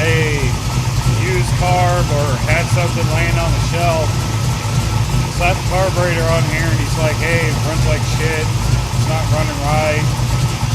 a used carb or had something laying on the shelf. Slapped the carburetor on here and he's like, hey, it runs like shit. It's not running right.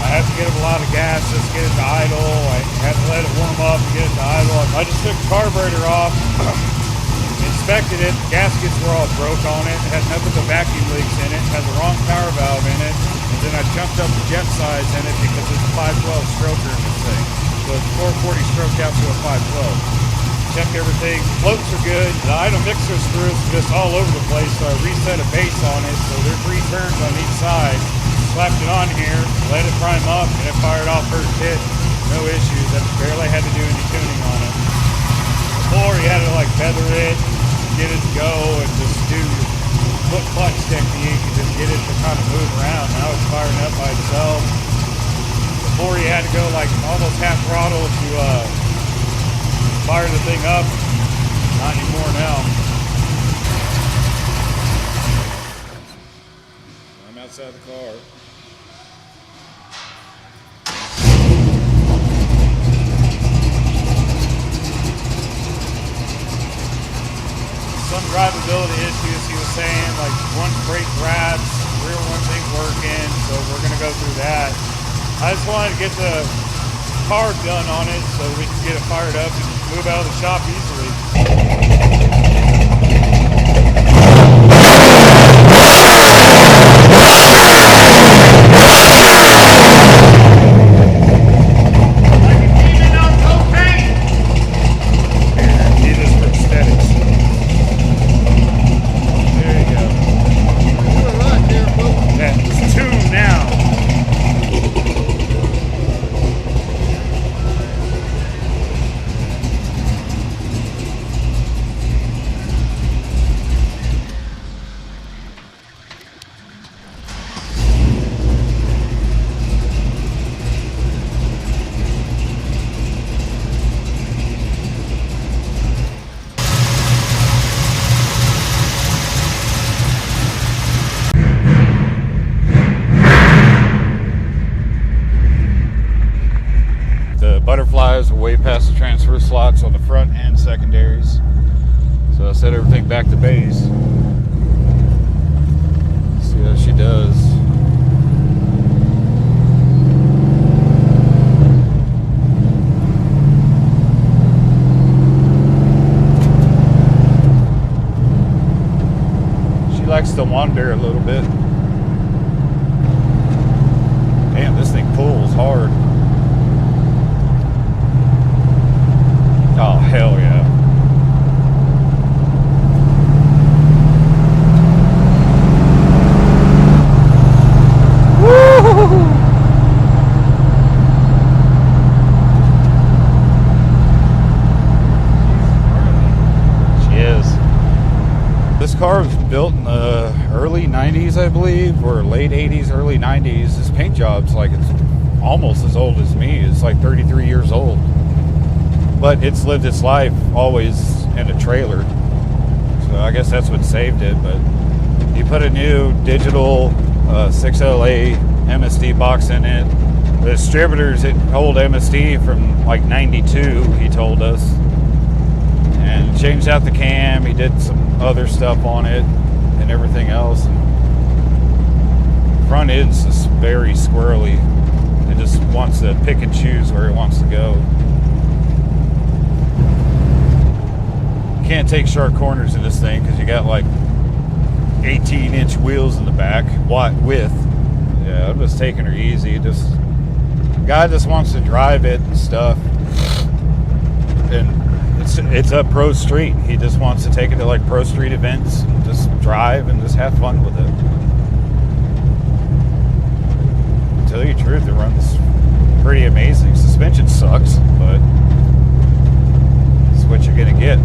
I have to give it a lot of gas just to get it to idle. I have to let it warm up to get it to idle. I just took the carburetor off, inspected it. The gaskets were all broke on it. It had nothing but vacuum leaks in it. It had the wrong power valve in it. And then I jumped up the jet size in it because it's a 512 stroker in this thing. So it's 440 stroked out to a 512. Checked everything. Floats are good. The idle mixer screws are just all over the place, so I reset a base on it. So there's 3 turns on each side. Slapped it on here, let it prime up, and it fired off first hit. No issues. I barely had to do any tuning on it. Before you had to like feather it, get it to go, and just do your foot clutch technique and just get it to kind of move around. Now it's firing up by itself. Before you had to go like almost half throttle to fire the thing up. Not anymore now. I'm outside the car. Some drivability issues he was saying, like one brake grabs, rear one ain't working, so we're gonna go through that. I just wanted to get the carb done on it so we can get it fired up and move out of the shop easily. Butterflies are way past the transfer slots on the front and secondaries. So I set everything back to base. See how she does. She likes to wander a little bit. Damn, this thing pulls hard. Oh, hell yeah. Woo! She is. This car was built in the early 90s, I believe, or late 80s, early 90s. This paint job's like, it's almost as old as me. It's like 33 years old. But it's lived its life always in a trailer. So I guess that's what saved it. But he put a new digital 6LA MSD box in it. The distributor's old MSD from like 92, he told us. And changed out the cam. He did some other stuff on it and everything else. And front end's just very squirrely. It just wants to pick and choose where it wants to go. Can't take sharp corners in this thing because you got like 18-inch wheels in the back, wide width. Yeah, I'm just taking her easy. Just guy just wants to drive it and stuff, and it's a pro street. He just wants to take it to like pro street events, and just drive and just have fun with it. To tell you the truth, it runs pretty amazing. Suspension sucks, but it's what you're gonna get.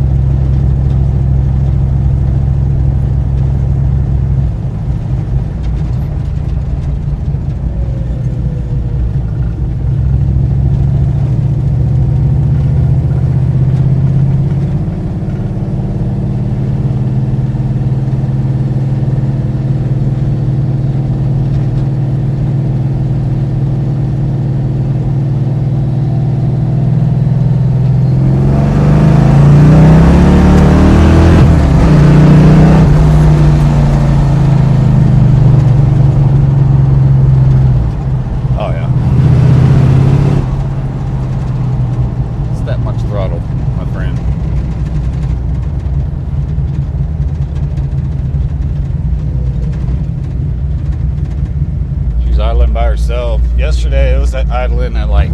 yesterday, it was idling at like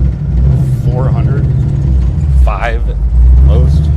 405 at most.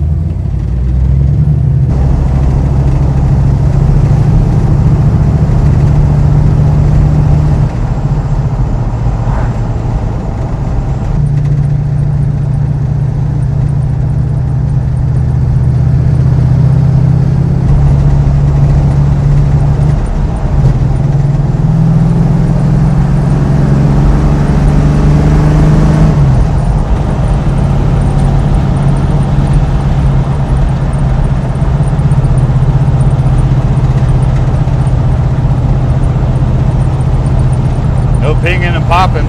No pinging and popping.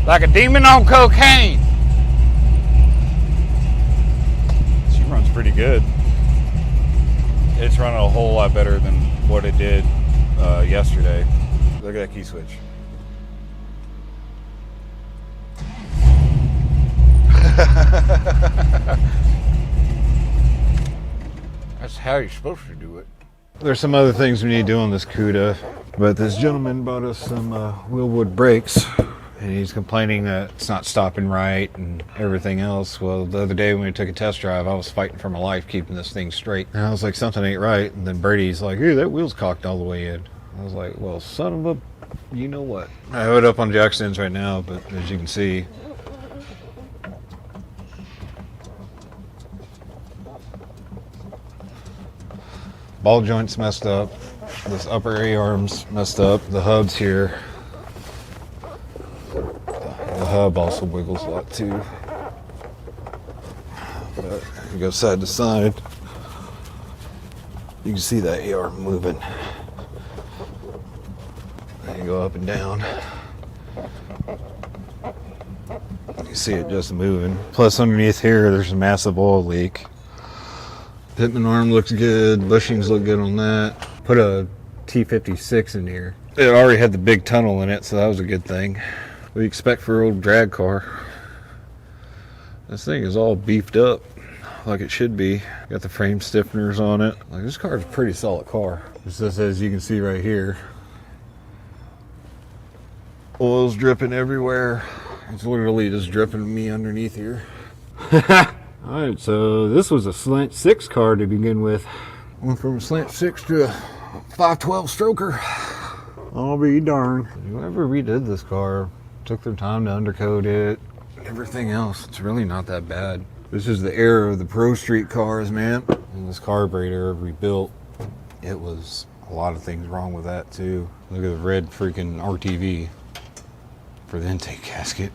Like a demon on cocaine. She runs pretty good. It's running a whole lot better than what it did yesterday. Look at that key switch. That's how you're supposed to do it. There's some other things we need to do on this Cuda, but this gentleman bought us some wheelwood brakes. And he's complaining that it's not stopping right and everything else. Well, the other day when we took a test drive, I was fighting for my life keeping this thing straight. And I was like, something ain't right. And then Brady's like, hey, that wheel's cocked all the way in. I was like, well, son of a, you know what? I have it up on jack stands right now, but as you can see, ball joint's messed up. This upper A-arm's messed up. The hub's here. The hub also wiggles a lot too. But you go side to side, you can see that A-arm moving. And you go up and down. You see it just moving. Plus underneath here, there's a massive oil leak. Pitman arm looks good. Bushings look good on that. Put a T56 in here. It already had the big tunnel in it, so that was a good thing. What do you expect for an old drag car? This thing is all beefed up like it should be. Got the frame stiffeners on it. Like, this car is a pretty solid car. Just as you can see right here, oil's dripping everywhere. It's literally just dripping me underneath here. Alright, so this was a slant 6 car to begin with. Went from a slant 6 to a 512 stroker. I'll be darned. Whoever redid this car took their time to undercoat it, everything else. It's really not that bad. This is the era of the Pro Street cars, man. And this carburetor rebuilt, it was a lot of things wrong with that too. Look at the red freaking RTV for the intake gasket.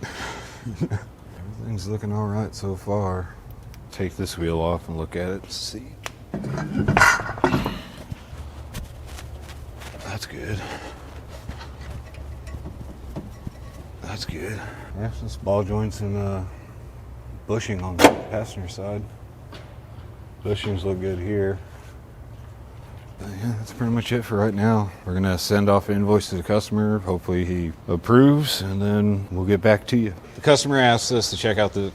Everything's looking all right so far. Take this wheel off and look at it to see. That's good. That's good. Yeah, just ball joints and bushing on the passenger side. Bushings look good here. But yeah, that's pretty much it for right now. We're gonna send off an invoice to the customer. Hopefully he approves, and then we'll get back to you. The customer asked us to check out the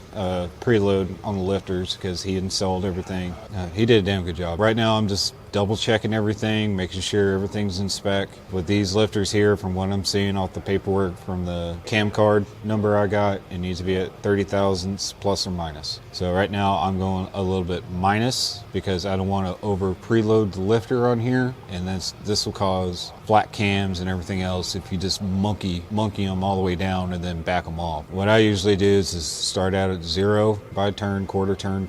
preload on the lifters because he installed everything. He did a damn good job. Right now I'm just double checking everything, making sure everything's in spec. With these lifters here, from what I'm seeing off the paperwork from the cam card number I got, it needs to be at 30 thousandths plus or minus. So right now I'm going a little bit minus because I don't want to over preload the lifter on here, and this will cause flat cams and everything else if you just monkey them all the way down and then back them off. What I usually do is start out at 0 by turn, quarter turn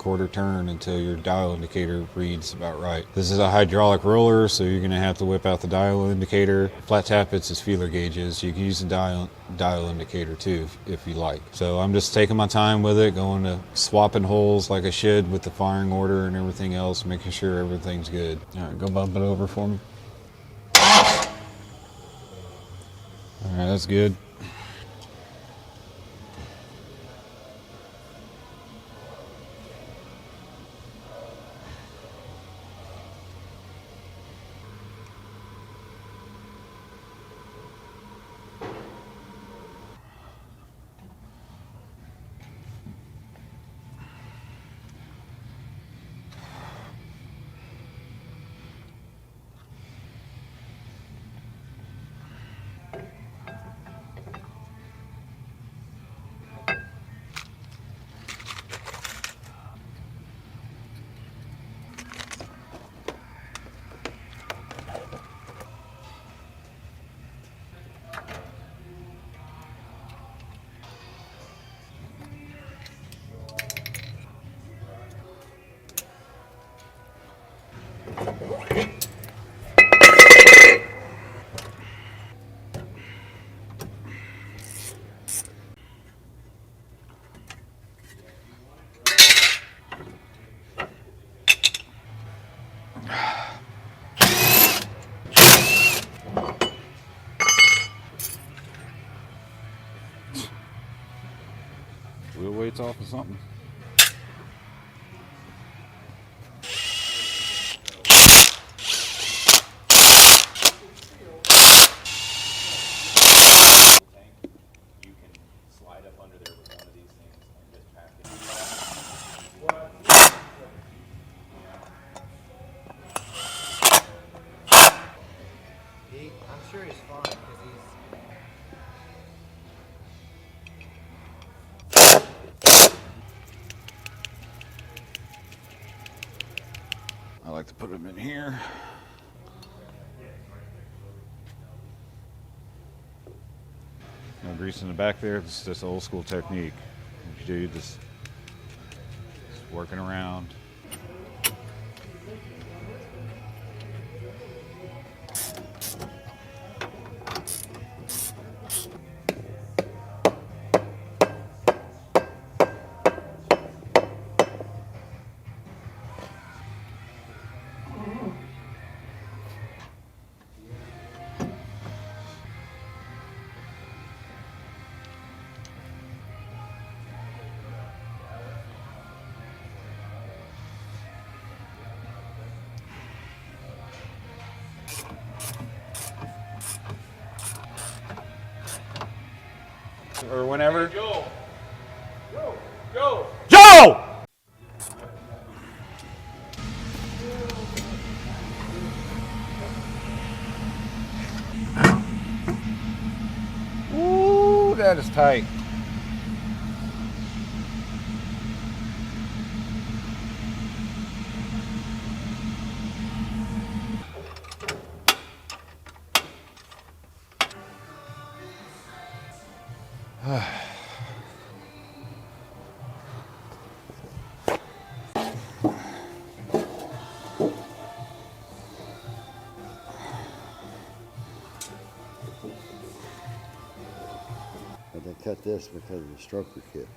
until your dial indicator reads about right. This is a hydraulic roller, so you're going to have to whip out the dial indicator. Flat tappets is feeler gauges. You can use the dial indicator too if you like. So I'm just taking my time with it, going to swapping holes like I should with the firing order and everything else, making sure everything's good. All right, go bump it over for me. All right, that's good. Wheel weight's off or something. You can slide up under there with one of these things and just pack it. I'm sure he's fine because he's. I like to put them in here. No grease in the back there. It's just old school technique. What you do, just working around. Or whenever. Go! Go! Go! Joe! Ooh, that is tight. But they cut this because of the stroker kit.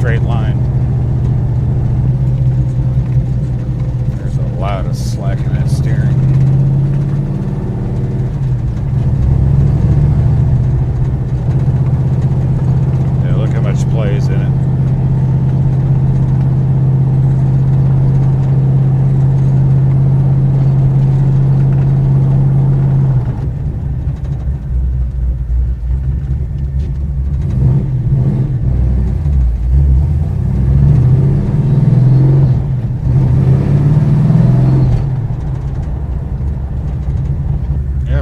straight line. There's a lot of slack in that steering. Yeah, look how much play is in it.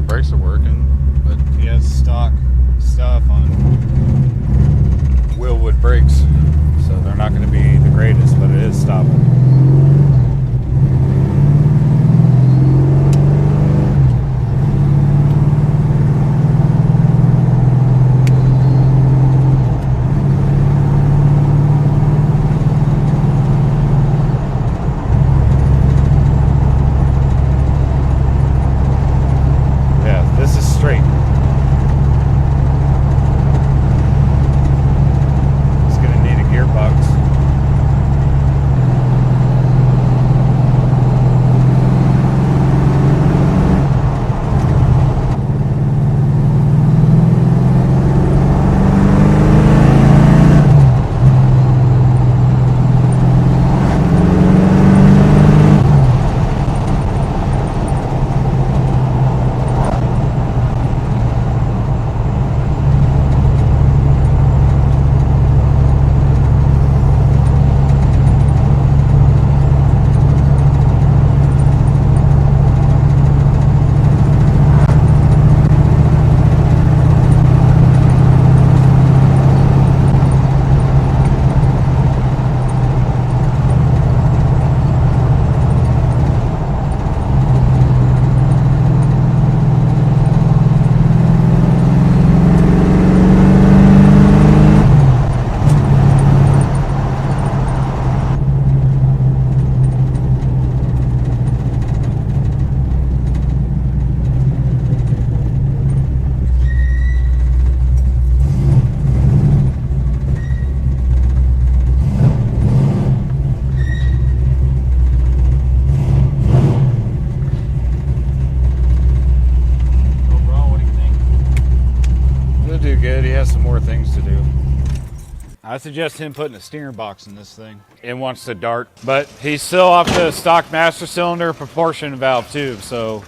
Brakes are working, but he has stock stuff on wheelwood brakes, so they're not going to be the greatest, but it is stopping. Straight. It's going to need a gearbox. Do good. He has some more things to do. I suggest him putting a steering box in this thing. It wants to dart, but he's still off the stock master cylinder proportion valve tube, so